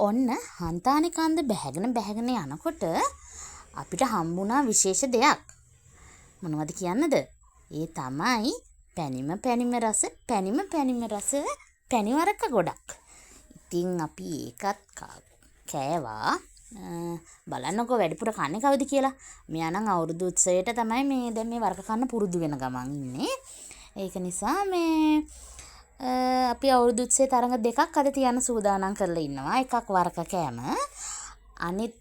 ඔන්න හන්තානිකන්ද බැහැගෙන යනකොට අපිට හම්බුණා විශේෂ දෙයක්. මොනවද කියන්නද? ඒ තමයි පැණිම රස පැණිවරක ගොඩක්. ඉතින් අපි ඒකත් කෑවා. බලන්නකෝ වැඩිපුර කන්නේ කවුද කියලා. මෙයා නම් අවුරුදු උත්සවයට තමයි මේ දැන් මේ වරක කන්න පුරුදු වෙන ගමන් ඉන්නේ. ඒක නිසා අපි අවුරුදු උත්සවයේ තරඟ දෙකක් අද තියන්න සූදානම් කරලා ඉන්නවා. එකක් වරක කෑම. අනිත්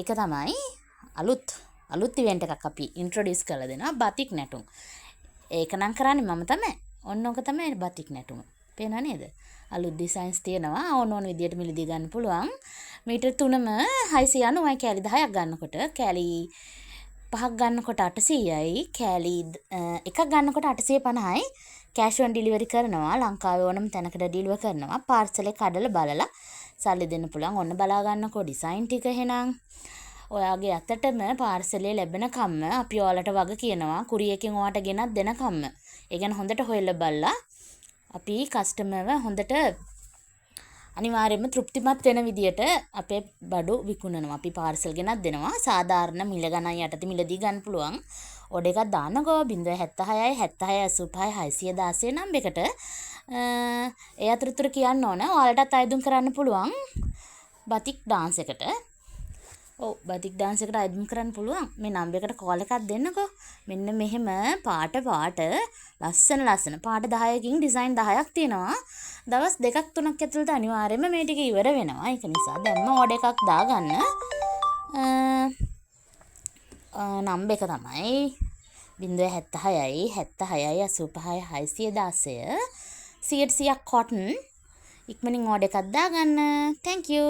එක තමයි අලුත් ඉවෙන්ට් එකක් අපි ඉන්ට්‍රොඩියුස් කරලා දෙනවා. බතික් නැටුම්. ඒක නම් කරන්නේ මම තමයි. ඔන්න ඔක තමයි බතික් නැටුම. පේනව නේද? අලුත් ඩිසයින්ස් තියෙනවා. ඕන විදියට මිලදී ගන්න පුළුවන්. මීටර් 3ම 690යි කෑලි 10ක් ගන්නකොට. කෑලි 5ක් ගන්නකොට 800යි. කෑලි එකක් ගන්නකොට 850යි. කෑෂ් ඔන් ඩිලිවරි කරනවා. ලංකාවේ ඕනම තැනකට ඩිලිවර් කරනවා. පාර්සල් එක කඩලා බලලා සල්ලි දෙන්න පුළුවන්. ඔන්න බලා ගන්නකෝ ඩිසයින් ටික එහෙනම්. ඔයාගේ අතටම පාර්සලේ ලැබෙනකම්ම අපි ඔයාලට වග කියනවා කුරියර් එකෙන් ඔයාට ගෙනත් දෙනකම්ම. ඒ කියන්නේ හොඳට හොයලා බලලා අපි කස්ටමර්ව හොඳට අනිවාර්යයෙන්ම තෘප්තිමත් වෙන විදියට අපේ බඩු විකුණනවා. අපි පාර්සල් ගෙනත් දෙනවා. සාධාරණ මිල ගණන් යටතේ මිලදී ගන්න පුළුවන්. ඔඩ එකක් දාන්නකෝ 076යි 76 85 616 නම්බරයකට. ඒ අතරතුර කියන්න ඕන ඔයාලටත් අයදුම් කරන්න පුළුවන් බතික් ඩාන්ස් එකට. ඔව් බතික් ඩාන්ස් එකට අයදුම් කරන්න පුළුවන්. මේ නම්බරයකට කෝල් එකක් දෙන්නකෝ. මෙන්න මෙහෙම පාට ලස්සන පාට 10කින් ඩිසයින් 10ක් තියෙනවා. දවස් 2-3ක් ඇතුළත අනිවාර්යයෙන්ම මේ ටික ඉවර වෙනවා. ඒක නිසා දැන්ම ඕඩර් එකක් දාගන්න. නම්බර එක තමයි 076යි 76යි 85යි 616 100% කොටන්. ඉක්මනින් ඕඩර් එකක් දාගන්න. thank you